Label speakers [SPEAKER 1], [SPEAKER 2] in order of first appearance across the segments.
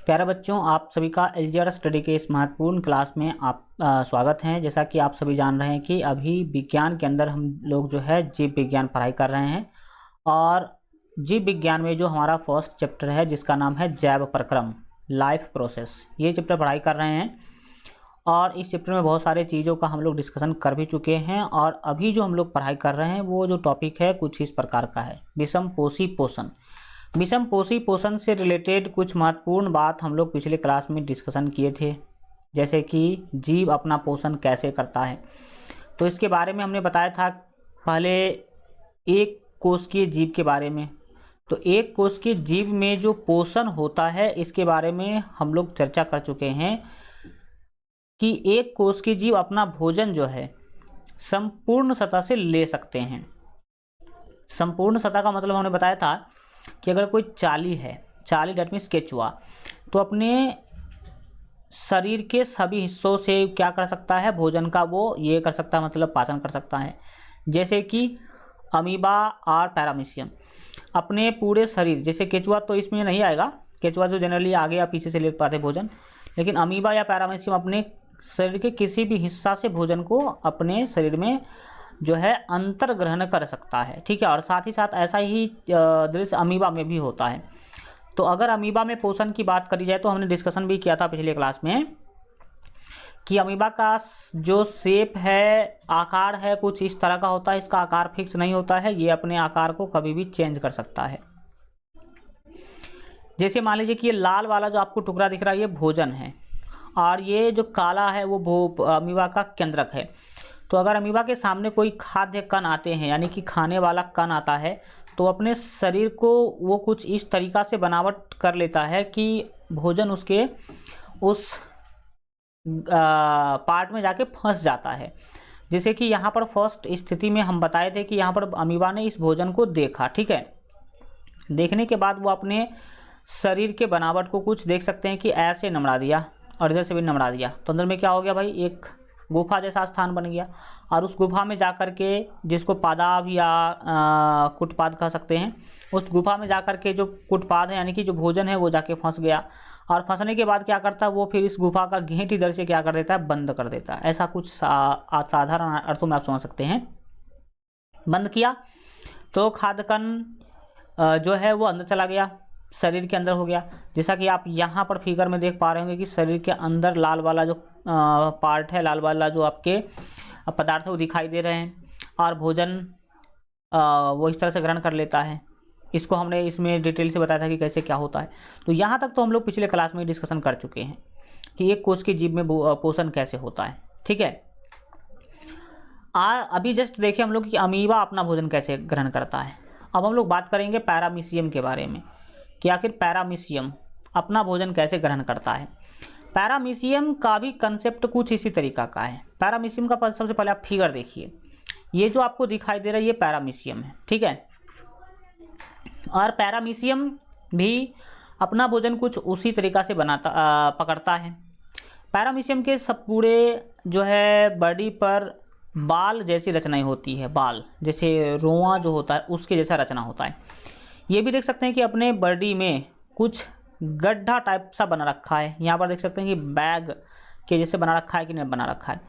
[SPEAKER 1] प्यारे बच्चों, आप सभी का अलजेब्रा स्टडी के इस महत्वपूर्ण क्लास में आप स्वागत है। जैसा कि आप सभी जान रहे हैं कि अभी विज्ञान के अंदर हम लोग जो है जीव विज्ञान पढ़ाई कर रहे हैं और जीव विज्ञान में जो हमारा फर्स्ट चैप्टर है जिसका नाम है जैव प्रक्रम, लाइफ प्रोसेस, ये चैप्टर पढ़ाई कर रहे हैं। और इस चैप्टर में बहुत सारे चीज़ों का हम लोग डिस्कशन कर भी चुके हैं और अभी जो हम लोग पढ़ाई कर रहे हैं वो जो टॉपिक है कुछ इस प्रकार का है, विषमपोषी पोषण। विषमपोषी पोषण से रिलेटेड कुछ महत्वपूर्ण बात हम लोग पिछले क्लास में डिस्कशन किए थे, जैसे कि जीव अपना पोषण कैसे करता है। तो इसके बारे में हमने बताया था पहले एक कोशिकीय जीव के बारे में। तो एक कोशिकीय जीव में जो पोषण होता है इसके बारे में हम लोग चर्चा कर चुके हैं कि एक कोशिकीय जीव अपना भोजन जो है संपूर्ण सतह से ले सकते हैं। संपूर्ण सतह का मतलब हमने बताया था कि अगर कोई चाली है, चाली डेट मीन्स केचुआ, तो अपने शरीर के सभी हिस्सों से क्या कर सकता है, भोजन का वो ये कर सकता है, मतलब पाचन कर सकता है। जैसे कि अमीबा और पैरामीशियम अपने पूरे शरीर, जैसे केचुआ तो इसमें नहीं आएगा, केचुआ जो जनरली आगे या पीछे से ले पाते भोजन, लेकिन अमीबा या पैरामीशियम अपने शरीर के किसी भी हिस्सा से भोजन को अपने शरीर में जो है अंतर ग्रहण कर सकता है, ठीक है। और साथ ही साथ ऐसा ही दृश्य अमीबा में भी होता है। तो अगर अमीबा में पोषण की बात करी जाए तो हमने डिस्कशन भी किया था पिछले क्लास में कि अमीबा का जो शेप है, आकार है, कुछ इस तरह का होता है। इसका आकार फिक्स नहीं होता है, ये अपने आकार को कभी भी चेंज कर सकता है। जैसे मान लीजिए कि ये लाल वाला जो आपको टुकड़ा दिख रहा है ये भोजन है और ये जो काला है वो अमीबा का केंद्रक है। तो अगर अमीबा के सामने कोई खाद्य कण आते हैं, यानी कि खाने वाला कण आता है, तो अपने शरीर को वो कुछ इस तरीक़ा से बनावट कर लेता है कि भोजन उसके उस पार्ट में जाके फंस जाता है। जैसे कि यहाँ पर फर्स्ट स्थिति में हम बताए थे कि यहाँ पर अमीबा ने इस भोजन को देखा, ठीक है। देखने के बाद वो अपने शरीर के बनावट को कुछ देख सकते हैं कि ऐसे नमड़ा दिया और इधर से भी नमड़ा दिया, तो अंदर में क्या हो गया भाई, एक गुफा जैसा स्थान बन गया। और उस गुफा में जाकर के, जिसको पादाब या कुटपाद कह सकते हैं, उस गुफा में जाकर के जो कुटपाद है यानी कि जो भोजन है वो जाके फंस गया। और फंसने के बाद क्या करता है वो, फिर इस गुफा का गेट इधर से क्या कर देता है, बंद कर देता है। ऐसा कुछ साधारण अर्थों में आप समझ सकते हैं। बंद किया तो खाद्य कण जो है वो अंदर चला गया, शरीर के अंदर हो गया। जैसा कि आप यहाँ पर फिगर में देख पा रहे होंगे कि शरीर के अंदर लाल वाला जो पार्ट है, लाल वाला जो आपके पदार्थ है वो दिखाई दे रहे हैं और भोजन वो इस तरह से ग्रहण कर लेता है। इसको हमने इसमें डिटेल से बताया था कि कैसे क्या होता है। तो यहाँ तक तो हम लोग पिछले क्लास में डिस्कशन कर चुके हैं कि एक कोशिकीय जीव में पोषण कैसे होता है, ठीक है। अभी जस्ट देखिए हम लोग कि अमीबा अपना भोजन कैसे ग्रहण करता है। अब हम लोग बात करेंगे पैरामीशियम के बारे में कि आखिर पैरामीशियम अपना भोजन कैसे ग्रहण करता है। पैरामीशियम का भी कंसेप्ट कुछ इसी तरीका का है। पैरामीशियम का सबसे पहले आप फिगर देखिए, ये जो आपको दिखाई दे रहा है ये पैरामीशियम है, ठीक है। और पैरामीशियम भी अपना भोजन कुछ उसी तरीका से पकड़ता है। पैरामीशियम के सब पूरे जो है बॉडी पर बाल जैसी रचनाएं होती है, बाल जैसे रोआ जो होता है उसके जैसा रचना होता है। ये भी देख सकते हैं कि अपने बॉडी में कुछ गड्ढा टाइप सा बना रखा है। यहाँ पर देख सकते हैं कि बैग के जैसे बना रखा है कि नहीं बना रखा है।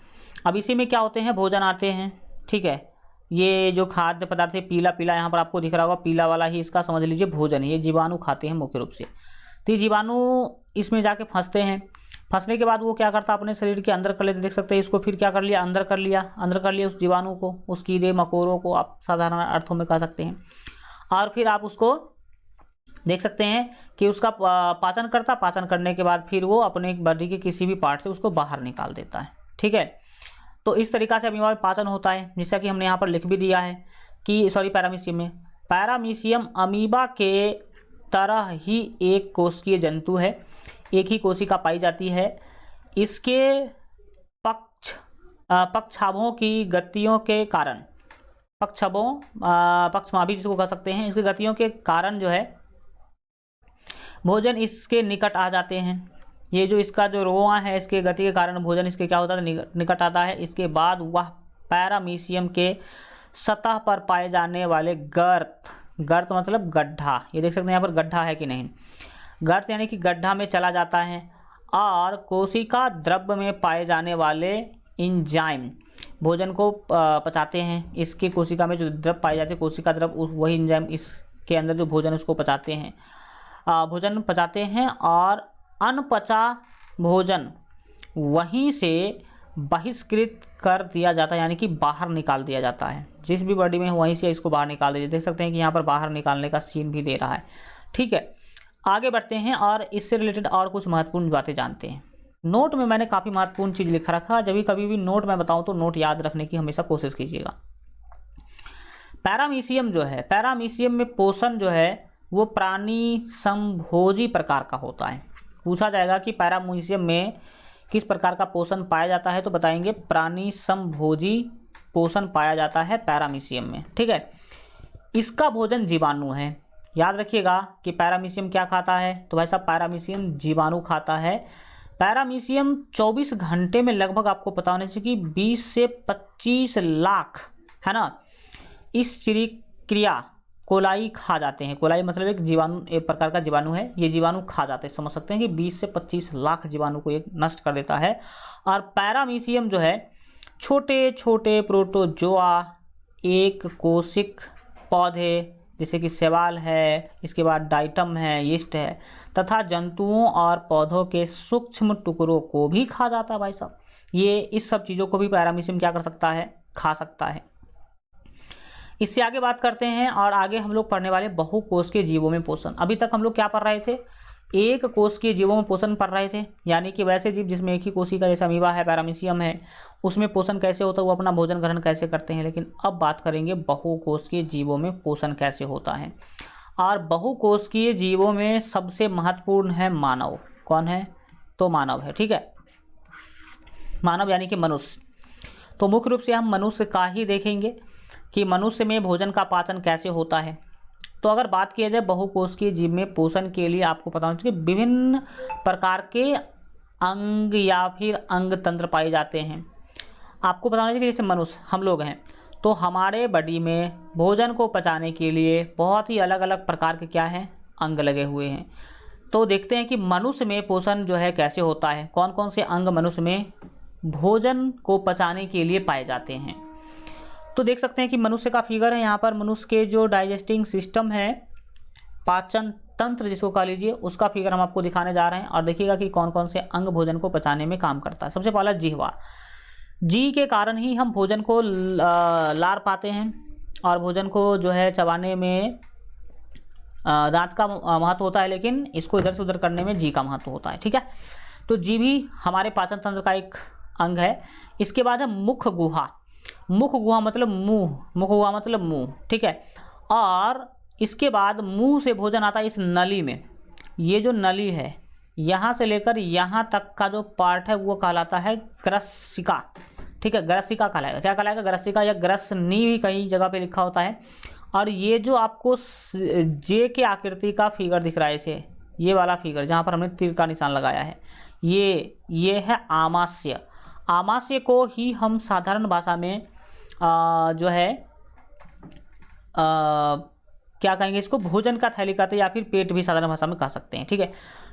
[SPEAKER 1] अब इसी में क्या होते हैं, भोजन आते हैं, ठीक है। ये जो खाद्य पदार्थ है पीला पीला यहाँ पर आपको दिख रहा होगा, पीला वाला ही इसका समझ लीजिए भोजन है। ये जीवाणु खाते हैं मुख्य रूप से। तो ये जीवाणु इसमें जाके फंसते हैं। फंसने के बाद वो क्या करता है, अपने शरीर के अंदर कर लेते, देख सकते हैं। इसको फिर क्या कर लिया, अंदर कर लिया उस जीवाणु को, उस कीड़े मकोड़ों को आप साधारण अर्थों में कह सकते हैं। और फिर आप उसको देख सकते हैं कि उसका पाचन करता, पाचन करने के बाद फिर वो अपने बॉडी के किसी भी पार्ट से उसको बाहर निकाल देता है, ठीक है। तो इस तरीक़ा से अमीबा में पाचन होता है, जैसा कि हमने यहाँ पर लिख भी दिया है कि पैरामीशियम में, पैरामीशियम अमीबा के तरह ही एक कोशिकीय जंतु है, एक ही कोशिका पाई जाती है। इसके पक्षाभों की गतियों के कारण, पक्षमाभी जिसको कह सकते हैं, इसकी गतियों के कारण जो है भोजन इसके निकट आ जाते हैं। ये जो इसका जो रोआ है, इसके गति के कारण भोजन इसके क्या होता है, निकट आता है। इसके बाद वह पैरामीशियम के सतह पर पाए जाने वाले गर्त गर्त मतलब गड्ढा, ये देख सकते हैं यहाँ पर गड्ढा है कि नहीं, गर्त यानी कि गड्ढा में चला जाता है। और कोशिका द्रव्य में पाए जाने वाले एंजाइम भोजन को पचाते हैं। इसके कोशिका में जो द्रव्य पाए जाते हैं, कोशिका द्रव्य, वही एंजाइम इसके अंदर जो भोजन उसको पचाते हैं, भोजन पचाते हैं। और अनपचा भोजन वहीं से बहिष्कृत कर दिया जाता है, यानी कि बाहर निकाल दिया जाता है। जिस भी बॉडी में वहीं से इसको बाहर निकाल दिया। देख सकते हैं कि यहाँ पर बाहर निकालने का सीन भी दे रहा है। ठीक है, आगे बढ़ते हैं और इससे रिलेटेड और कुछ महत्वपूर्ण बातें जानते हैं। नोट में मैंने काफ़ी महत्वपूर्ण चीज़ लिख रखा, जब भी कभी भी नोट में बताऊँ तो नोट याद रखने की हमेशा कोशिश कीजिएगा। पैरामीशियम जो है, पैरामीशियम में पोषण जो है वो प्राणी संभोजी प्रकार का होता है। पूछा जाएगा कि पैरामीशियम में किस प्रकार का पोषण पाया जाता है, तो बताएंगे प्राणी संभोजी पोषण पाया जाता है पैरामीशियम में। ठीक है, इसका भोजन जीवाणु है। याद रखिएगा कि पैरामीशियम क्या खाता है, तो भाई साहब पैरामीशियम जीवाणु खाता है। पैरामीशियम 24 घंटे में लगभग आपको पता होना चाहिए कि 20 से 25 लाख, है ना, इस क्रिया कोलाई खा जाते हैं। कोलाई मतलब एक जीवाणु, एक प्रकार का जीवाणु है, ये जीवाणु खा जाते हैं। समझ सकते हैं कि 20 से 25 लाख जीवाणु को एक नष्ट कर देता है। और पैरामीशियम जो है छोटे छोटे प्रोटोजोआ, एक कोशिक पौधे जैसे कि शैवाल है, इसके बाद डाइटम है, यीस्ट है, तथा जंतुओं और पौधों के सूक्ष्म टुकड़ों को भी खा जाता है। भाई साहब ये इस सब चीज़ों को भी पैरामीशियम क्या कर सकता है, खा सकता है। इससे आगे बात करते हैं और आगे हम लोग पढ़ने वाले बहुकोशिकीय जीवों में पोषण। अभी तक हम लोग क्या पढ़ रहे थे, एक कोशिकीय जीवों में पोषण पढ़ रहे थे, यानी कि वैसे जीव जिसमें एक ही कोशिका जैसे अमीबा है, पैरामीशियम है, उसमें पोषण कैसे होता है, वो अपना भोजन ग्रहण कैसे करते हैं। लेकिन अब बात करेंगे बहुकोशिकीय जीवों में पोषण कैसे होता है। और बहुकोशिकीय जीवों में सबसे महत्वपूर्ण है मानव। कौन है, तो मानव है। ठीक है, मानव यानी कि मनुष्य। तो मुख्य रूप से हम मनुष्य का ही देखेंगे कि मनुष्य में भोजन का पाचन कैसे होता है। तो अगर बात किया जाए बहुकोशिकीय जीव में पोषण के लिए आपको पता होना चाहिए विभिन्न प्रकार के अंग या फिर अंग तंत्र पाए जाते हैं। आपको पता होना चाहिए कि जैसे मनुष्य हम लोग हैं, तो हमारे बॉडी में भोजन को पचाने के लिए बहुत ही अलग अलग प्रकार के क्या हैं, अंग लगे हुए हैं। तो देखते हैं कि मनुष्य में पोषण जो है कैसे होता है, कौन कौन से अंग मनुष्य में भोजन को पचाने के लिए पाए जाते हैं। तो देख सकते हैं कि मनुष्य का फिगर है यहाँ पर। मनुष्य के जो डाइजेस्टिंग सिस्टम है, पाचन तंत्र जिसको कह लीजिए, उसका फिगर हम आपको दिखाने जा रहे हैं। और देखिएगा कि कौन कौन से अंग भोजन को पचाने में काम करता है। सबसे पहला जिह्वा। जी के कारण ही हम भोजन को लार पाते हैं और भोजन को जो है चबाने में दांत का महत्व होता है, लेकिन इसको इधर से उधर करने में जी का महत्व होता है। ठीक है, तो जी भी हमारे पाचन तंत्र का एक अंग है। इसके बाद है मुख गुहा। मुख गुहा मतलब मुंह, मुख गुहा मतलब मुंह। ठीक है, और इसके बाद मुंह से भोजन आता है इस नली में। ये जो नली है, यहाँ से लेकर यहाँ तक का जो पार्ट है वो कहलाता है ग्रसिका। ठीक है, ग्रसिका कहलाएगा। क्या कहलाएगा, ग्रसिका या ग्रसनी भी कई जगह पे लिखा होता है। और ये जो आपको जे के आकृति का फिगर दिख रहा है, इसे ये वाला फिगर जहाँ पर हमने तीर का निशान लगाया है, ये है आमाशय। आमाशय को ही हम साधारण भाषा में जो है क्या कहेंगे, इसको भोजन का थैली कहते हैं, या फिर पेट भी साधारण भाषा में कह सकते हैं। ठीक है,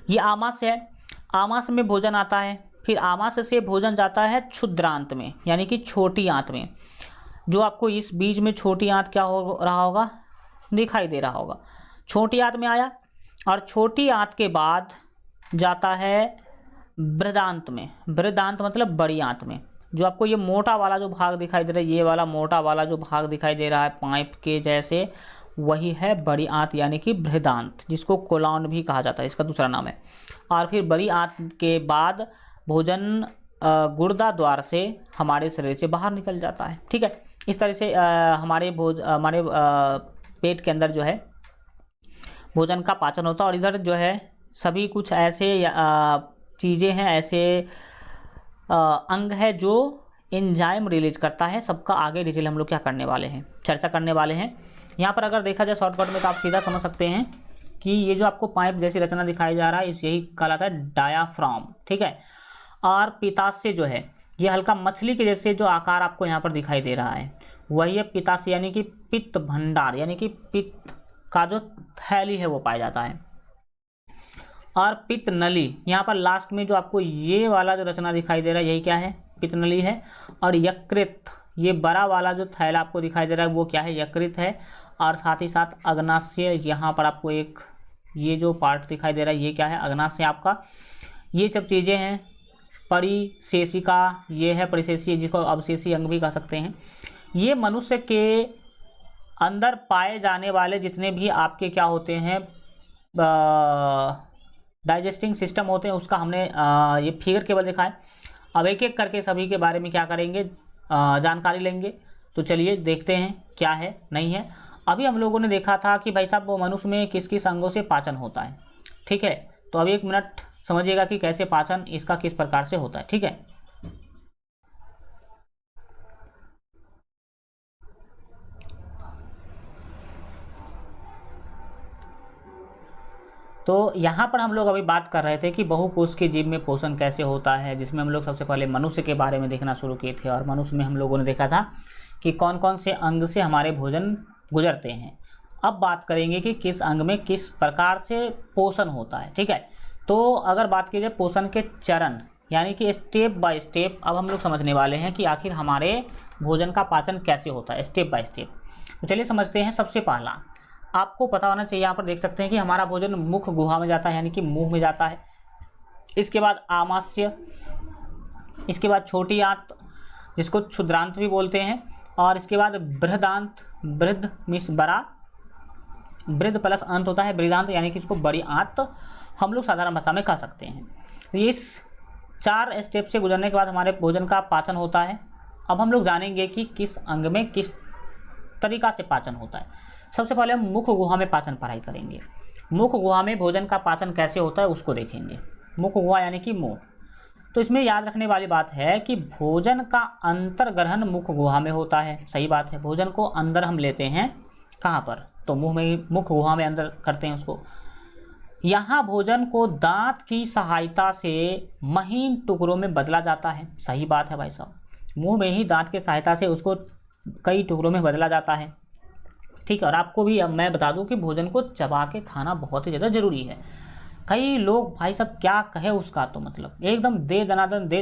[SPEAKER 1] ये आमाशय है। आमाशय में भोजन आता है, फिर आमाशय से भोजन जाता है क्षुद्रांत में, यानी कि छोटी आंत में। जो आपको इस बीच में छोटी आंत क्या हो रहा होगा, दिखाई दे रहा होगा। छोटी आंत में आया और छोटी आंत के बाद जाता है बृहदांत में। बृहदांत मतलब बड़ी आंत में। जो आपको ये मोटा वाला जो भाग दिखाई दे रहा है, ये वाला मोटा वाला जो भाग दिखाई दे रहा है पाइप के जैसे, वही है बड़ी आंत यानी कि बृहदांत, जिसको कोलॉन भी कहा जाता है, इसका दूसरा नाम है। और फिर बड़ी आंत के बाद भोजन गुर्दा द्वार से हमारे शरीर से बाहर निकल जाता है। ठीक है, इस तरह से हमारे पेट के अंदर जो है भोजन का पाचन होता है। और इधर जो है सभी कुछ ऐसे चीज़ें हैं, ऐसे अंग है जो एंजाइम रिलीज करता है। सबका आगे डिटेल हम लोग क्या करने वाले हैं, चर्चा करने वाले हैं। यहाँ पर अगर देखा जाए शॉर्टकट में तो आप सीधा समझ सकते हैं कि ये जो आपको पाइप जैसी रचना दिखाई जा रहा है, इस यही कहलाता है डायाफ्राम। ठीक है, और पित्ताशय जो है, ये हल्का मछली के जैसे जो आकार आपको यहाँ पर दिखाई दे रहा है, वही है पित्ताशय, यानी कि पित्त भंडार, यानी कि पित्त का जो थैली है वो पाया जाता है। और पित्त नली, यहाँ पर लास्ट में जो आपको ये वाला जो रचना दिखाई दे रहा है यही क्या है, पित्त नली है। और यकृत, ये बड़ा वाला जो थैला आपको दिखाई दे रहा है वो क्या है, यकृत है। और साथ ही साथ अग्नाशय, यहाँ पर आपको एक ये जो पार्ट दिखाई दे रहा है ये क्या है, अग्नाशय आपका। ये सब चीज़ें हैं। परिशेषिका, ये है परिशेषीय, जिसको अवशेषी अंग भी कह सकते हैं। ये मनुष्य के अंदर पाए जाने वाले जितने भी आपके क्या होते हैं, डाइजेस्टिंग सिस्टम होते हैं, उसका हमने ये फिगर केवल देखा है। अब एक एक करके सभी के बारे में क्या करेंगे, जानकारी लेंगे। तो चलिए देखते हैं क्या है नहीं है। अभी हम लोगों ने देखा था कि भाई साहब वो मनुष्य में किस किस अंगों से पाचन होता है, ठीक है। तो अब 1 मिनट समझिएगा कि कैसे पाचन इसका किस प्रकार से होता है, ठीक है। तो यहाँ पर हम लोग अभी बात कर रहे थे कि बहुकोश के जीव में पोषण कैसे होता है, जिसमें हम लोग सबसे पहले मनुष्य के बारे में देखना शुरू किए थे। और मनुष्य में हम लोगों ने देखा था कि कौन कौन से अंग से हमारे भोजन गुजरते हैं। अब बात करेंगे कि किस अंग में किस प्रकार से पोषण होता है, ठीक है। तो अगर बात की जाए पोषण के चरण, यानी कि स्टेप बाय स्टेप, अब हम लोग समझने वाले हैं कि आखिर हमारे भोजन का पाचन कैसे होता है, स्टेप बाय स्टेप। तो चलिए समझते हैं। सबसे पहला आपको पता होना चाहिए, यहाँ पर देख सकते हैं कि हमारा भोजन मुख गुहा में जाता है, यानी कि मुंह में जाता है। इसके बाद आमाशय, इसके बाद छोटी आंत जिसको क्षुद्रांत भी बोलते हैं, और इसके बाद बृहदांत, बृहद मीन्स बड़ा, बृहद प्लस अंत होता है बृहदांत, यानी कि इसको बड़ी आंत हम लोग साधारण भाषा में कह सकते हैं। तो इस 4 स्टेप से गुजरने के बाद हमारे भोजन का पाचन होता है। अब हम लोग जानेंगे कि किस अंग में किस तरीका से पाचन होता है। सबसे पहले हम मुख गुहा में पाचन पढ़ाई करेंगे। मुख गुहा में भोजन का पाचन कैसे होता है उसको देखेंगे। मुख गुहा यानी कि मुंह। तो इसमें याद रखने वाली बात है कि भोजन का अंतर्ग्रहण मुख गुहा में होता है। सही बात है, भोजन को अंदर हम लेते हैं कहाँ पर, तो मुंह में ही, मुख गुहा में अंदर करते हैं उसको। यहाँ भोजन को दांत की सहायता से महीन टुकड़ों में बदला जाता है। सही बात है भाई साहब, मुंह में ही दांत की सहायता से उसको कई टुकड़ों में बदला जाता है, ठीक है। और आपको भी अब मैं बता दूं कि भोजन को चबा के खाना बहुत ही ज़्यादा ज़रूरी है। कई लोग भाई साहब क्या कहे उसका, तो मतलब एकदम दे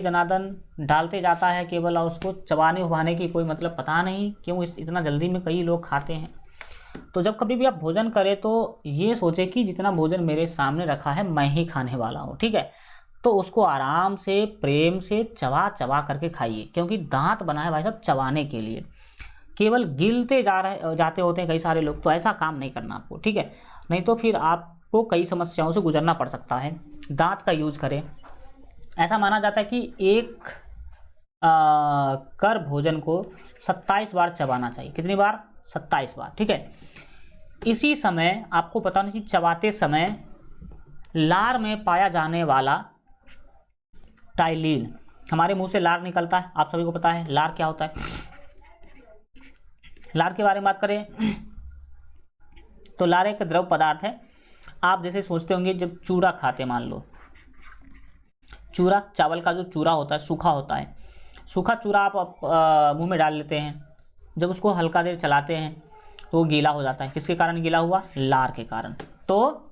[SPEAKER 1] दनादन डालते जाता है केवल, और उसको चबाने उबाने की कोई मतलब पता नहीं क्यों इतना जल्दी में कई लोग खाते हैं। तो जब कभी भी आप भोजन करें तो ये सोचे कि जितना भोजन मेरे सामने रखा है मैं ही खाने वाला हूँ, ठीक है। तो उसको आराम से प्रेम से चबा करके खाइए, क्योंकि दांत बना है भाई साहब चबाने के लिए। केवल गिलते जाते होते हैं कई सारे लोग, तो ऐसा काम नहीं करना आपको, ठीक है। नहीं तो फिर आपको कई समस्याओं से गुजरना पड़ सकता है। दांत का यूज करें। ऐसा माना जाता है कि एक कर भोजन को 27 बार चबाना चाहिए। कितनी बार? 27 बार, ठीक है। इसी समय आपको पता नहीं, चबाते समय लार में पाया जाने वाला टाइलिन, हमारे मुंह से लार निकलता है, आप सभी को पता है लार क्या होता है। लार के बारे में बात करें तो लार एक द्रव पदार्थ है। आप जैसे सोचते होंगे जब चूरा खाते, मान लो चूरा, चावल का जो चूरा होता है सूखा होता है, सूखा चूरा आप मुंह में डाल लेते हैं। जब उसको हल्का देर चलाते हैं तो वो गीला हो जाता है। किसके कारण गीला हुआ? लार के कारण। तो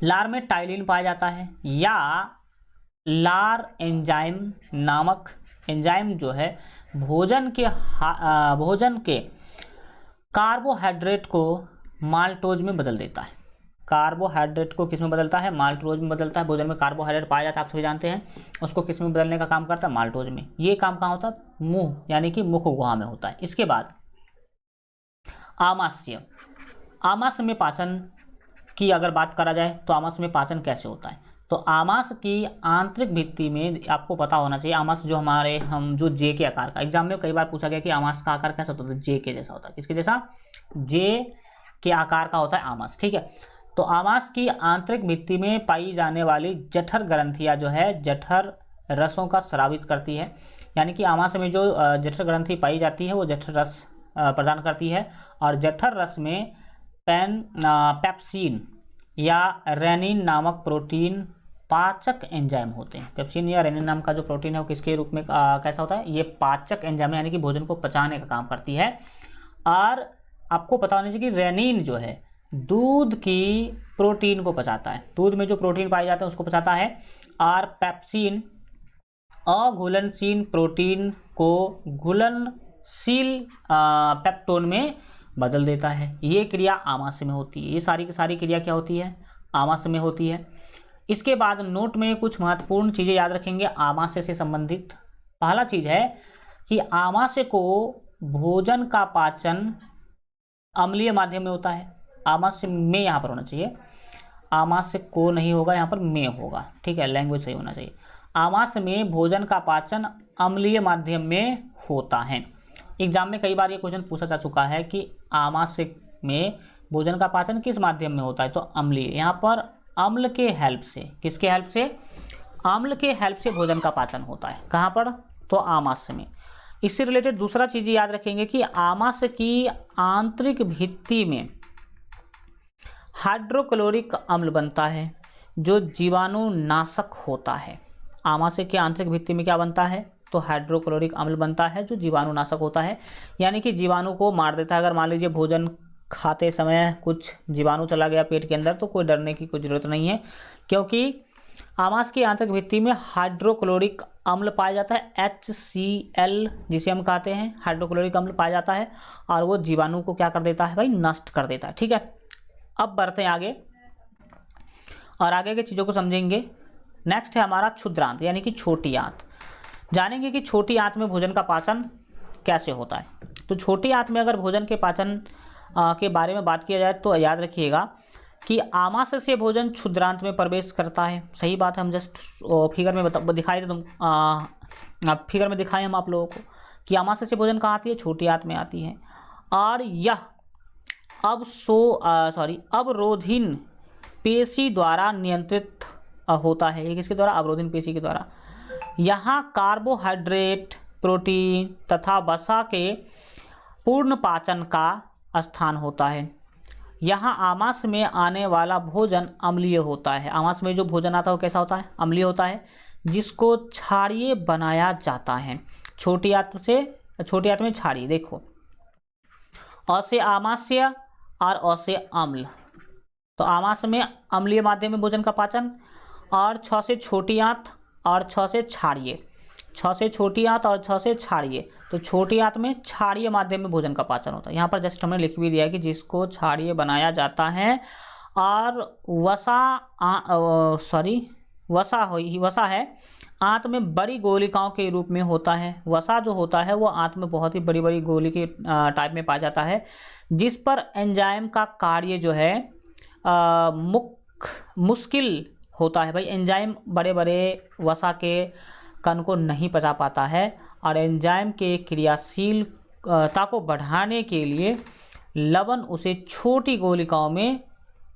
[SPEAKER 1] लार में टाइलिन पाया जाता है, या लार एंजाइम नामक एंजाइम जो है भोजन के कार्बोहाइड्रेट को माल्टोज में बदल देता है। कार्बोहाइड्रेट को किस में बदलता है? माल्टोज में बदलता है। भोजन में कार्बोहाइड्रेट पाया जाता है, आप सभी जानते हैं। उसको किस में बदलने का काम करता है? माल्टोज में। ये काम कहाँ होता है? मुंह, यानी कि मुख गुहा में होता है। इसके बाद आमाशय। आमाशय में पाचन की अगर बात करा जाए तो आमाशय में पाचन कैसे होता है? तो आमाशय की आंतरिक भित्ति में आपको पता होना चाहिए, आमाशय जो हम जो जे के आकार का, एग्जाम में कई बार पूछा गया कि आमाशय का आकार कैसा होता है? जे के जैसा होता है। किसके जैसा? जे के आकार का होता है आमाशय, ठीक है। तो आमाशय की आंतरिक भित्ति में पाई जाने वाली जठर ग्रंथियां जो है जठर रसों का स्रावित करती है। यानी कि आमाशय में जो जठर ग्रंथि पाई जाती है वो जठर रस प्रदान करती है। और जठर रस में पेप्सिन या रेनिन नामक प्रोटीन पाचक एंजाइम होते हैं। पेप्सिन या रेनिन नाम का जो प्रोटीन है वो किसके रूप में कैसा होता है? ये पाचक एंजाइम यानी कि भोजन को पचाने का काम करती है। और आपको पता होना चाहिए कि रेनिन जो है दूध की प्रोटीन को पचाता है, दूध में जो प्रोटीन पाए जाते हैं उसको पचाता है। और पेप्सिन अघुलनशील प्रोटीन को घुलनशील पेप्टोन में बदल देता है। ये क्रिया आमाशय में होती है। ये सारी की सारी क्रिया क्या होती है? आमाशय में होती है। इसके बाद नोट में कुछ महत्वपूर्ण चीज़ें याद रखेंगे आमाशय से संबंधित। पहला चीज़ है कि आमाशय को भोजन का पाचन अम्लीय माध्यम में होता है। आमाशय में यहाँ पर होना चाहिए, आमाशय को नहीं होगा, यहाँ पर में होगा, ठीक है, लैंग्वेज सही होना चाहिए। आमाशय में भोजन का पाचन अम्लीय माध्यम में होता है। एग्जाम में कई बार ये क्वेश्चन पूछा जा चुका है कि आमाशय में भोजन का पाचन किस माध्यम में होता है, तो अम्लीय। यहाँ पर अम्ल के हेल्प से, किसके हेल्प से? अम्ल के हेल्प से भोजन का पाचन होता है। कहाँ पर? तो आमाशय में। इससे रिलेटेड दूसरा चीज़ याद रखेंगे कि आमाशय की आंतरिक भित्ति में हाइड्रोक्लोरिक अम्ल बनता है जो जीवाणुनाशक होता है। आमाशय के आंतरिक भित्ति में क्या बनता है? तो हाइड्रोक्लोरिक अम्ल बनता है जो जीवाणुनाशक होता है, यानी कि जीवाणु को मार देता है। अगर मान लीजिए भोजन खाते समय कुछ जीवाणु चला गया पेट के अंदर तो कोई डरने की कोई ज़रूरत नहीं है, क्योंकि आमाशय की आंतरिक भित्ति में हाइड्रोक्लोरिक अम्ल पाया जाता है, HCl जिसे हम कहते हैं, हाइड्रोक्लोरिक अम्ल पाया जाता है, और वो जीवाणु को क्या कर देता है भाई? नष्ट कर देता है। ठीक है, अब बढ़ते हैं आगे और आगे की चीज़ों को समझेंगे। नेक्स्ट है हमारा क्षुद्रांत यानी कि छोटी आंत। जानेंगे कि छोटी आंत में भोजन का पाचन कैसे होता है। तो छोटी आंत में अगर भोजन के पाचन के बारे में बात किया जाए तो याद रखिएगा कि आमाशय से भोजन क्षुद्रांत में प्रवेश करता है। सही बात है, हम जस्ट फिगर में दिखाए थे, फिगर में दिखाए हम आप लोगों को कि आमाशय से भोजन कहाँ आती है? छोटी आंत में आती है। और यह अवरोधीन पेशी द्वारा नियंत्रित होता है। ये किसके द्वारा? अवरोधीन पेशी के द्वारा। यहाँ कार्बोहाइड्रेट, प्रोटीन तथा वसा के पूर्ण पाचन का स्थान होता है। यहाँ आमाशय में आने वाला भोजन अम्लीय होता है। आमाशय में जो भोजन आता है वो कैसा होता है? अम्लीय होता है, जिसको क्षारीय बनाया जाता है। छोटी आंत में क्षारीय, देखो अ से आमाशय और अ से अम्ल, तो आमाशय में अम्लीय माध्यम में भोजन का पाचन, और छ से छोटी आंत और छ से क्षारीय, छ से छोटी आंत और छ से क्षारीय, तो छोटी आंत में क्षारीय माध्यम में भोजन का पाचन होता है। यहाँ पर जस्ट हमने लिख भी दिया है कि जिसको क्षारीय बनाया जाता है। और वसा है आंत में बड़ी गोलिकाओं के रूप में होता है। वसा जो होता है वो आंत में बहुत ही बड़ी बड़ी गोली के टाइप में पाया जाता है, जिस पर एंजाइम का कार्य जो है मुश्किल होता है। भाई एंजाइम बड़े बड़े वसा के कण को नहीं पचा पाता है, और एंजाइम के क्रियाशीलता को बढ़ाने के लिए लवण उसे छोटी गोलिकाओं में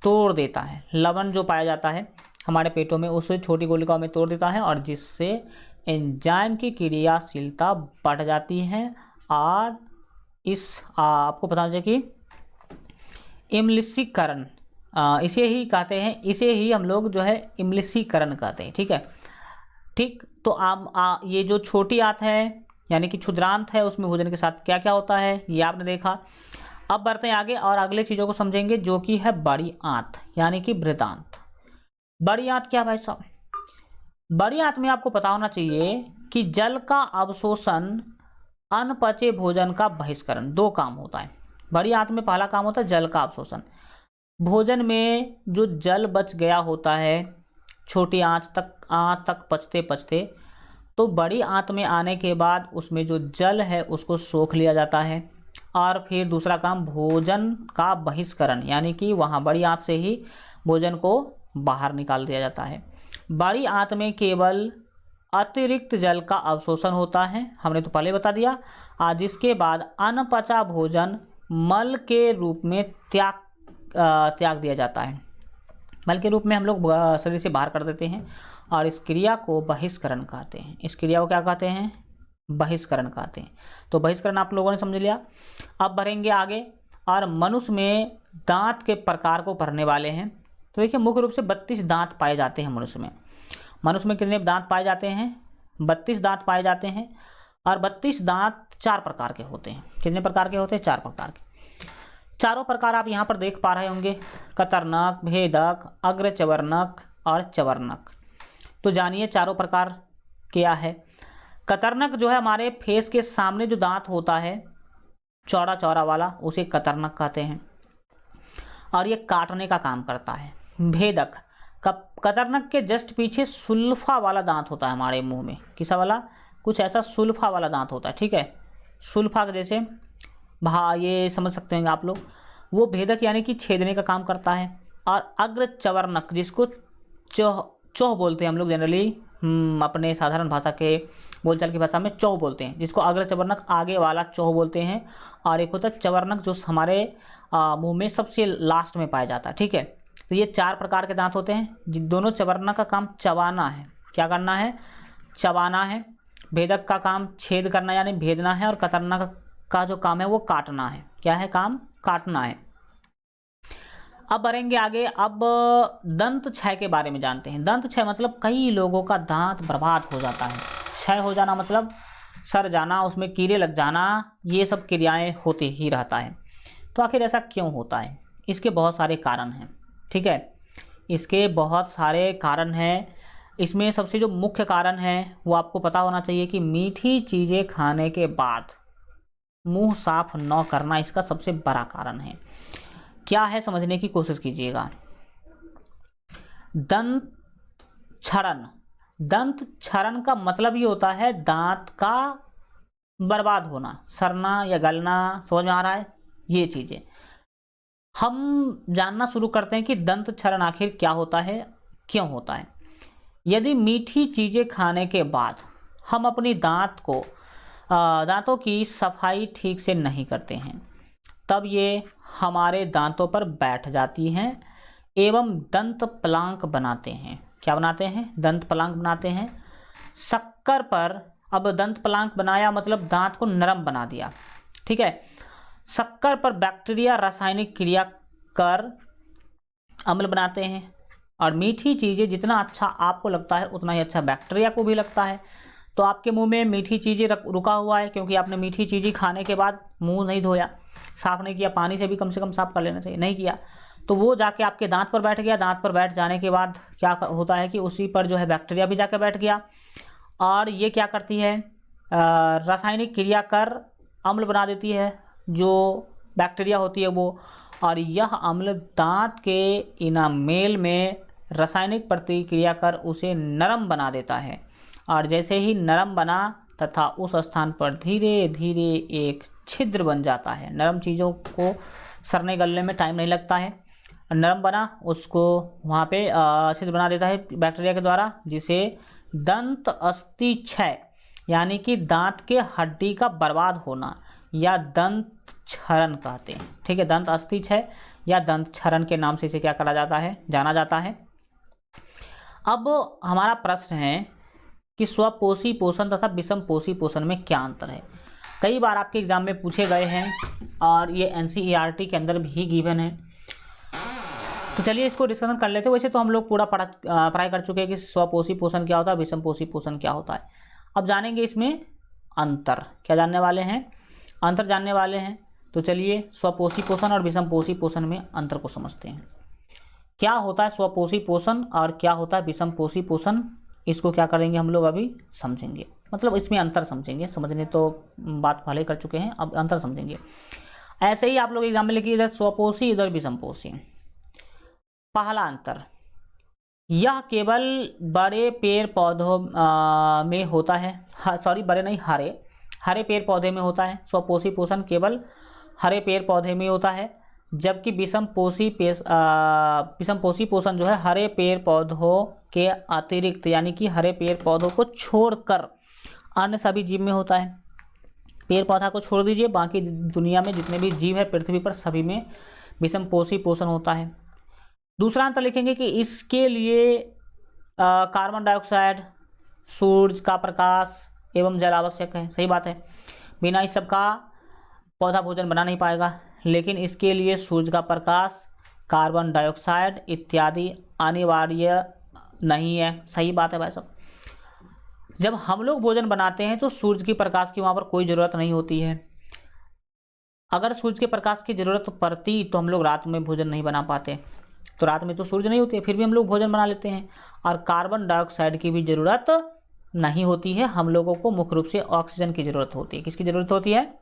[SPEAKER 1] तोड़ देता है। लवण जो पाया जाता है हमारे पेटों में उसे छोटी गोलिकाओं में तोड़ देता है, और जिससे एंजाइम की क्रियाशीलता बढ़ जाती है। और इस आपको पता चले कि इमलिशीकरण इसे ही कहते हैं, इसे ही हम लोग जो है इमलिशीकरण कहते हैं। ठीक है, ठीक। तो ये जो छोटी आंत है यानी कि क्षुद्रांत है, उसमें भोजन के साथ क्या क्या होता है ये आपने देखा। अब बढ़ते हैं आगे और अगले चीज़ों को समझेंगे, जो कि है बड़ी आंत यानी कि बृहदांत। बड़ी आंत क्या भाई साहब? बड़ी आंत में आपको पता होना चाहिए कि जल का अवशोषण, अनपचे भोजन का बहिष्करण, दो काम होता है बड़ी आंत में। पहला काम होता है जल का अवशोषण। भोजन में जो जल बच गया होता है छोटी आंत तक पचते पचते, तो बड़ी आंत में आने के बाद उसमें जो जल है उसको सोख लिया जाता है। और फिर दूसरा काम भोजन का बहिष्करण, यानी कि वहाँ बड़ी आंत से ही भोजन को बाहर निकाल दिया जाता है। बड़ी आंत में केवल अतिरिक्त जल का अवशोषण होता है, हमने तो पहले बता दिया। जिसके बाद अनपचा भोजन मल के रूप में त्याग दिया जाता है। मल के रूप में हम लोग शरीर से बाहर कर देते हैं, और इस क्रिया को बहिष्करण कहते हैं। इस क्रिया को क्या कहते हैं? बहिष्करण कहते हैं। तो बहिष्करण आप लोगों ने समझ लिया। अब बढ़ेंगे आगे, और मनुष्य में दांत के प्रकार को पढ़ने वाले हैं। तो देखिए मुख्य रूप से 32 दांत पाए जाते हैं मनुष्य में। मनुष्य में कितने दांत पाए जाते हैं? 32 दांत पाए जाते हैं। और 32 दांत 4 प्रकार के होते हैं। कितने प्रकार के होते हैं? 4 प्रकार के। चारों प्रकार आप यहाँ पर देख पा रहे होंगे, कतरनक, भेदक, अग्रचवर्णक और चवर्णक। तो जानिए चारों प्रकार क्या है। कतरनक जो है हमारे फेस के सामने जो दांत होता है चौड़ा चौड़ा वाला, उसे कतरनक कहते हैं और ये काटने का काम करता है। भेदक, कतरनक के जस्ट पीछे सुल्फा वाला दांत होता है हमारे मुंह में। किसा वाला? कुछ ऐसा सुल्फा वाला दांत होता है, ठीक है, सुल्फा के जैसे ये समझ सकते हैं आप लोग। वो भेदक यानी कि छेदने का काम करता है। और अग्र चवर्णक, जिसको चौह बोलते हैं हम लोग जनरली, अपने साधारण भाषा के बोलचाल की भाषा में चौह बोलते हैं, जिसको अग्र चवर्णक आगे वाला चौह बोलते हैं। और एक होता है चवर्णक जो हमारे मुंह में सबसे लास्ट में पाया जाता है, ठीक है। तो ये 4 प्रकार के दांत होते हैं। जिन दोनों चवर्णक का काम चबाना है, क्या करना है? चबाना है। भेदक का काम छेद करना यानी भेदना है, और कतरनक का जो काम है वो काटना है। क्या है काम? काटना है। अब बढ़ेंगे आगे। अब दंत क्षय के बारे में जानते हैं। दंत क्षय मतलब कई लोगों का दांत बर्बाद हो जाता है। क्षय हो जाना मतलब सड़ जाना, उसमें कीड़े लग जाना, ये सब क्रियाएं होते ही रहता है। तो आखिर ऐसा क्यों होता है? इसके बहुत सारे कारण हैं, ठीक है, इसके बहुत सारे कारण हैं। इसमें सबसे जो मुख्य कारण है वो आपको पता होना चाहिए कि मीठी चीज़ें खाने के बाद मुंह साफ न करना इसका सबसे बड़ा कारण है। क्या है समझने की कोशिश कीजिएगा। दंत क्षरण, दंत क्षरण का मतलब ये होता है दांत का बर्बाद होना, सड़ना या गलना। समझ में आ रहा है? ये चीजें हम जानना शुरू करते हैं कि दंत क्षरण आखिर क्या होता है, क्यों होता है। यदि मीठी चीजें खाने के बाद हम अपनी दांतों की सफाई ठीक से नहीं करते हैं, तब ये हमारे दांतों पर बैठ जाती हैं एवं दंत पलांक बनाते हैं। क्या बनाते हैं? दंत पलांक बनाते हैं। शक्कर पर, अब दंत पलांक बनाया मतलब दांत को नरम बना दिया, ठीक है। शक्कर पर बैक्टीरिया रासायनिक क्रिया कर अम्ल बनाते हैं। और मीठी चीज़ें जितना अच्छा आपको लगता है उतना ही अच्छा बैक्टीरिया को भी लगता है। तो आपके मुंह में मीठी चीज़ें रुका हुआ है क्योंकि आपने मीठी चीज़ें खाने के बाद मुंह नहीं धोया, साफ़ नहीं किया, पानी से भी कम से कम साफ़ कर लेना चाहिए, नहीं किया, तो वो जाके आपके दांत पर बैठ गया। दांत पर बैठ जाने के बाद क्या होता है कि उसी पर जो है बैक्टीरिया भी जाके बैठ गया, और ये क्या करती है? रासायनिक क्रिया कर अम्ल बना देती है, जो बैक्टीरिया होती है वो। और यह अम्ल दांत के इनामेल में रासायनिक प्रतिक्रिया कर उसे नरम बना देता है। और जैसे ही नरम बना तथा उस स्थान पर धीरे धीरे एक छिद्र बन जाता है। नरम चीज़ों को सड़ने गलने में टाइम नहीं लगता है। नरम बना उसको वहाँ पे छिद्र बना देता है बैक्टीरिया के द्वारा, जिसे दंत अस्थि क्षय यानी कि दांत के हड्डी का बर्बाद होना या दंत क्षरण कहते हैं, ठीक है। दंत अस्थि क्षय या दंत क्षरण के नाम से इसे क्या कहा जाता है? जाना जाता है। अब हमारा प्रश्न है कि स्वपोषी पोषण तथा विषम पोषी पोषण में क्या अंतर है। कई बार आपके एग्जाम में पूछे गए हैं और ये NCERT के अंदर भी गिवन है। तो चलिए इसको डिस्कशन कर लेते हैं। वैसे तो हम लोग पूरा पढ़ाई कर चुके हैं कि स्वपोषी पोषण क्या होता है, विषम पोषी पोषण क्या होता है। अब जानेंगे इसमें अंतर। क्या जानने वाले हैं? अंतर जानने वाले हैं। तो चलिए स्वपोषी पोषण और विषम पोषी पोषण में अंतर को समझते हैं। क्या होता है स्वपोषी पोषण और क्या होता है विषम पोषी पोषण, इसको क्या करेंगे हम लोग अभी समझेंगे। मतलब इसमें अंतर समझेंगे, समझने तो बात पहले कर चुके हैं, अब अंतर समझेंगे। ऐसे ही आप लोग एग्जाम में लिखिए, इधर स्वपोषी इधर विषम पोषी। पहला अंतर, यह केवल बड़े पेड़ पौधों में होता है, बड़े नहीं, हरे पेड़ पौधे में होता है। स्वपोषी पोषण केवल हरे पेड़ पौधे में होता है, जबकि विषम पोषी पोषण जो है हरे पेड़ पौधों के अतिरिक्त यानी कि हरे पेड़ पौधों को छोड़कर अन्य सभी जीव में होता है। पेड़ पौधा को छोड़ दीजिए, बाकी दुनिया में जितने भी जीव है पृथ्वी पर सभी में विषम पोषी पोषण होता है। दूसरा अंतर लिखेंगे कि इसके लिए कार्बन डाइऑक्साइड, सूरज का प्रकाश एवं जल आवश्यक है। सही बात है, बिना इस सब का पौधा भोजन बना नहीं पाएगा, लेकिन इसके लिए सूरज का प्रकाश, कार्बन डाइऑक्साइड इत्यादि अनिवार्य नहीं है। सही बात है भाई साहब। जब हम लोग भोजन बनाते हैं तो सूरज की प्रकाश की वहाँ पर कोई ज़रूरत नहीं होती है। अगर सूरज के प्रकाश की ज़रूरत पड़ती तो हम लोग रात में भोजन नहीं बना पाते, तो रात में तो सूरज नहीं होती है, फिर भी हम लोग भोजन बना लेते हैं। और कार्बन डाइऑक्साइड की भी ज़रूरत नहीं होती है, हम लोगों को मुख्य रूप से ऑक्सीजन की ज़रूरत होती है। किसकी ज़रूरत होती है?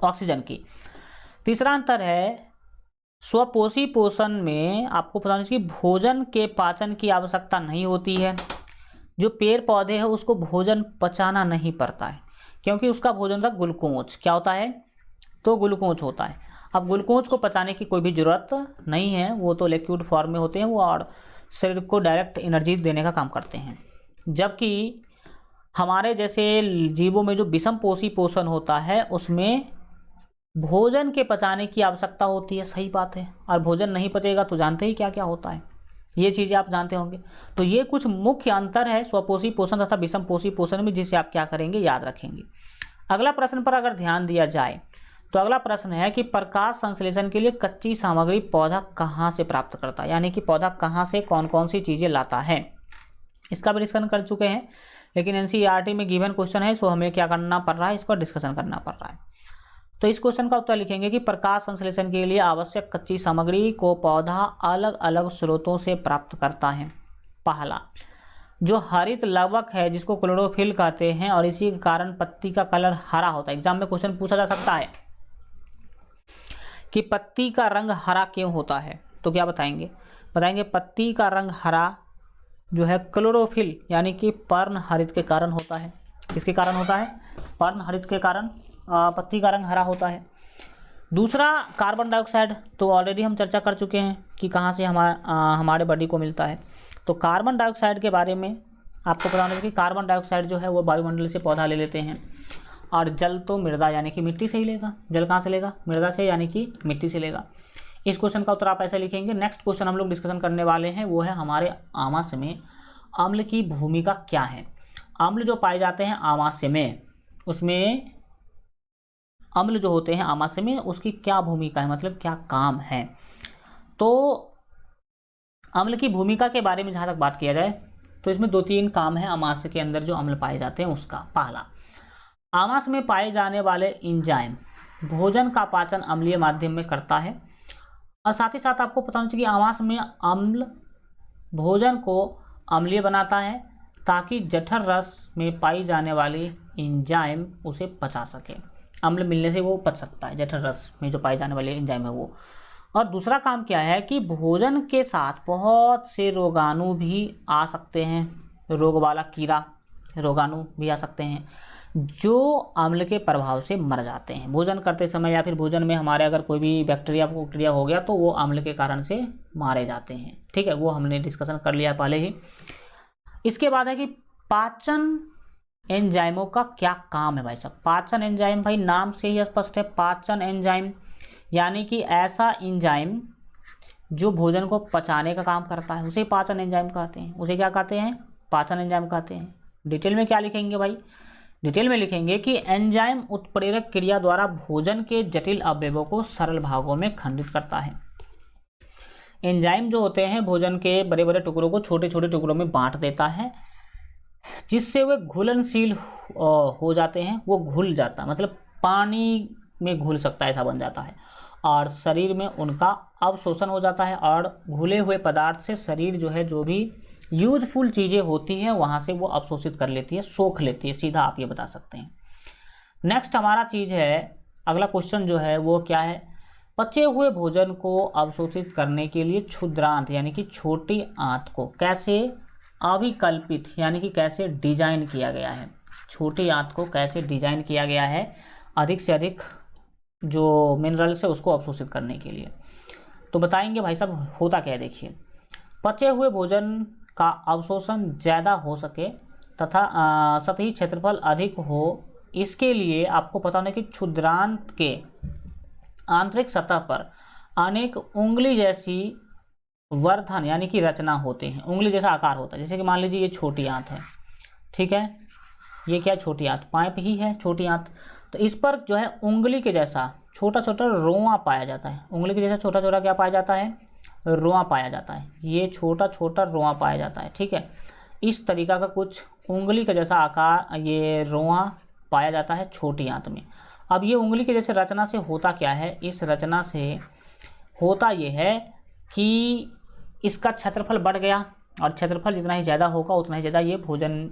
[SPEAKER 1] ऑक्सीजन की। तीसरा अंतर है स्वपोषी पोषण में आपको पता होना चाहिए कि भोजन के पाचन की आवश्यकता नहीं होती है। जो पेड़ पौधे हैं उसको भोजन पचाना नहीं पड़ता है, क्योंकि उसका भोजन का ग्लूकोज क्या होता है? तो ग्लूकोज होता है। अब ग्लूकोज को पचाने की कोई भी ज़रूरत नहीं है, वो तो लिक्विड फॉर्म में होते हैं वो, और शरीर को डायरेक्ट एनर्जी देने का काम करते हैं। जबकि हमारे जैसे जीवों में जो विषम पोषी पोषण होता है उसमें भोजन के पचाने की आवश्यकता होती है। सही बात है। और भोजन नहीं पचेगा तो जानते ही क्या क्या होता है, ये चीज़ें आप जानते होंगे। तो ये कुछ मुख्य अंतर है स्वपोषी पोषण तथा विषम पोषी पोषण में, जिसे आप क्या करेंगे? याद रखेंगे। अगला प्रश्न पर अगर ध्यान दिया जाए तो अगला प्रश्न है कि प्रकाश संश्लेषण के लिए कच्ची सामग्री पौधा कहाँ से प्राप्त करता है, यानी कि पौधा कहाँ से कौन कौन सी चीज़ें लाता है। इसका भी डिस्कशन कर चुके हैं, लेकिन एनसीईआरटी में गिवन क्वेश्चन है, सो हमें क्या करना पड़ रहा है? इसको डिस्कशन करना पड़ रहा है। तो इस क्वेश्चन का उत्तर लिखेंगे कि प्रकाश संश्लेषण के लिए आवश्यक कच्ची सामग्री को पौधा अलग अलग स्रोतों से प्राप्त करता है। पहला, जो हरित लवक है जिसको क्लोरोफिल कहते हैं, और इसी के कारण पत्ती का कलर हरा होता है। एग्जाम में क्वेश्चन पूछा जा सकता है कि पत्ती का रंग हरा क्यों होता है, तो क्या बताएंगे? बताएंगे पत्ती का रंग हरा जो है क्लोरोफिल यानी कि पर्ण हरित के कारण होता है। किसके कारण होता है? पर्ण हरित के कारण पत्ती का रंग हरा होता है। दूसरा, कार्बन डाइऑक्साइड, तो ऑलरेडी हम चर्चा कर चुके हैं कि कहाँ से हमारे बॉडी को मिलता है। तो कार्बन डाइऑक्साइड के बारे में आपको पता होना चाहिए कि कार्बन डाइऑक्साइड जो है वो वायुमंडल से पौधा ले लेते हैं, और जल तो मृदा यानी कि मिट्टी से ही लेगा। जल कहाँ से लेगा? मृदा से यानी कि मिट्टी से लेगा। इस क्वेश्चन का उत्तर आप ऐसे लिखेंगे। नेक्स्ट क्वेश्चन हम लोग डिस्कशन करने वाले हैं वो है हमारे आमाशय में अम्ल की भूमिका क्या है। अम्ल जो पाए जाते हैं आमाशय में, उसमें अम्ल जो होते हैं आमाशय में, उसकी क्या भूमिका है, मतलब क्या काम है। तो अम्ल की भूमिका के बारे में जहाँ तक बात किया जाए तो इसमें 2-3 काम है आमाशय के अंदर जो अम्ल पाए जाते हैं उसका। पहला, आमाशय में पाए जाने वाले एंजाइम भोजन का पाचन अम्लीय माध्यम में करता है, और साथ ही साथ आपको पता होना चाहिए कि आमाशय में अम्ल भोजन को अम्लीय बनाता है ताकि जठर रस में पाई जाने वाली एंजाइम उसे पचा सके। अम्ल मिलने से वो पच सकता है, जठर रस में जो पाई जाने वाली एंजाइम है वो। और दूसरा काम क्या है कि भोजन के साथ बहुत से रोगाणु भी आ सकते हैं, रोग वाला कीड़ा रोगाणु भी आ सकते हैं जो अम्ल के प्रभाव से मर जाते हैं भोजन करते समय, या फिर भोजन में हमारे अगर कोई भी बैक्टीरिया हो गया तो वो अम्ल के कारण से मारे जाते हैं। ठीक है, वो हमने डिस्कशन कर लिया पहले ही। इसके बाद है कि पाचन एंजाइमों का क्या काम है भाई साहब। पाचन एंजाइम, भाई नाम से ही स्पष्ट है, पाचन एंजाइम यानी कि ऐसा एंजाइम जो भोजन को पचाने का काम करता है उसे पाचन एंजाइम कहते हैं। उसे क्या कहते हैं? पाचन एंजाइम कहते हैं। डिटेल में क्या लिखेंगे भाई? डिटेल में लिखेंगे कि एंजाइम उत्प्रेरक क्रिया द्वारा भोजन के जटिल अवयवों को सरल भागों में खंडित करता है। एंजाइम जो होते हैं भोजन के बड़े बड़े टुकड़ों को छोटे छोटे टुकड़ों में बांट देता है, जिससे वे घुलनशील हो जाते हैं। वो घुल जाता मतलब पानी में घुल सकता है, ऐसा बन जाता है, और शरीर में उनका अवशोषण हो जाता है, और घुले हुए पदार्थ से शरीर जो है जो भी यूजफुल चीज़ें होती हैं वहाँ से वो अवशोषित कर लेती है, सोख लेती है, सीधा आप ये बता सकते हैं। नेक्स्ट हमारा चीज़ है, अगला क्वेश्चन जो है वो क्या है? पचे हुए भोजन को अवशोषित करने के लिए क्षुद्रांत यानी कि छोटी आंत को कैसे अभिकल्पित यानी कि कैसे डिजाइन किया गया है। छोटी आंत को कैसे डिजाइन किया गया है अधिक से अधिक जो मिनरल्स है उसको अवशोषित करने के लिए। तो बताएंगे भाई साहब होता क्या है। देखिए, पचे हुए भोजन का अवशोषण ज़्यादा हो सके तथा सतही क्षेत्रफल अधिक हो, इसके लिए आपको पता होना कि क्षुद्रांत के आंतरिक सतह पर अनेक उंगली जैसी वर्धन यानी कि रचना होते हैं। उंगली जैसा आकार होता है। जैसे कि मान लीजिए ये छोटी आंत है, ठीक है, ये क्या छोटी आंत, पाइप ही है छोटी आंत, तो इस पर जो है उंगली के जैसा छोटा छोटा रोआ पाया जाता है। उंगली के जैसा छोटा छोटा क्या पाया जाता है? रोआ पाया जाता है। ये छोटा छोटा रोआ पाया जाता है। ठीक है, इस तरीका का कुछ उंगली का जैसा आकार ये रोआ पाया जाता है छोटी आंत में। अब ये उंगली के जैसे रचना से होता क्या है, इस रचना से होता ये है कि इसका क्षेत्रफल बढ़ गया, और क्षेत्रफल जितना ही ज़्यादा होगा उतना ही ज़्यादा ये भोजन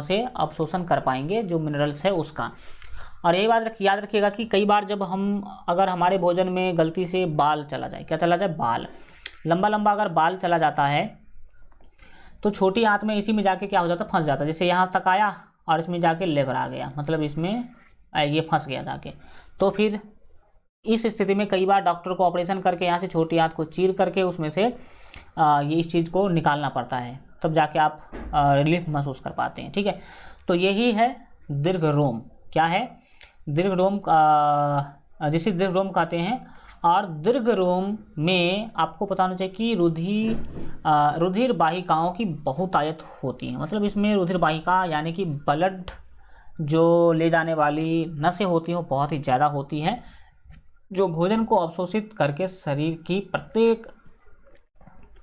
[SPEAKER 1] से अवशोषण कर पाएंगे जो मिनरल्स है उसका। और यही बात याद रखिएगा कि कई बार जब हम अगर हमारे भोजन में गलती से बाल चला जाए, क्या चला जाए, बाल, लंबा लंबा अगर बाल चला जाता है तो छोटी आंत में इसी में जाके क्या हो जाता है, फंस जाता है। जैसे यहाँ तक आया और इसमें जाके लेबर आ गया, मतलब इसमें ये फंस गया जाके। तो फिर इस स्थिति में कई बार डॉक्टर को ऑपरेशन करके यहाँ से छोटी आंत को चीर करके उसमें से ये इस चीज़ को निकालना पड़ता है, तब जाके आप रिलीफ महसूस कर पाते हैं। ठीक है, तो यही है दीर्घ रोम। क्या है, दीर्घ रोम, जिसे दीर्घ रोम कहते हैं। और दीर्घ रोम में आपको पता होना चाहिए कि रुधिर वाहिकाओं की बहुतायत होती है। मतलब इसमें रुधिर वाहिका यानी कि ब्लड जो ले जाने वाली नसें होती हैं वो बहुत ही ज़्यादा होती हैं, जो भोजन को अवशोषित करके शरीर की प्रत्येक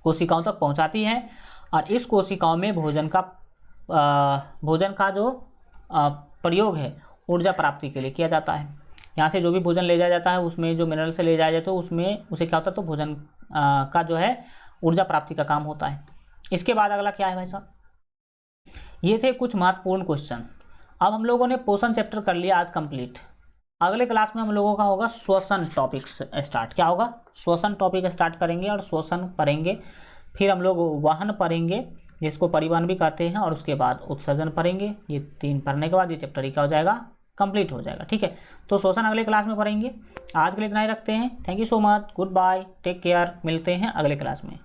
[SPEAKER 1] कोशिकाओं तक पहुंचाती हैं। और इस कोशिकाओं में भोजन का जो प्रयोग है ऊर्जा प्राप्ति के लिए किया जाता है। यहाँ से जो भी भोजन ले जाया जाता है उसमें जो मिनरल से ले जाया जाता है उसमें उसे क्या होता है, तो भोजन का जो है ऊर्जा प्राप्ति का काम होता है। इसके बाद अगला क्या है भाई साहब, ये थे कुछ महत्वपूर्ण क्वेश्चन। अब हम लोगों ने पोषण चैप्टर कर लिया आज कंप्लीट। अगले क्लास में हम लोगों का होगा श्वसन टॉपिक स्टार्ट। क्या होगा, श्वसन टॉपिक स्टार्ट करेंगे और श्वसन पढ़ेंगे। फिर हम लोग वाहन पढ़ेंगे जिसको परिवहन भी कहते हैं, और उसके बाद उत्सर्जन पढ़ेंगे। ये 3 पढ़ने के बाद ये चैप्टर ही क्या हो जाएगा, कंप्लीट हो जाएगा। ठीक है, तो श्वसन अगले क्लास में पढ़ेंगे। आज के लिए इतना ही रखते हैं। Thank you so much, good bye, take care, मिलते हैं अगले क्लास में।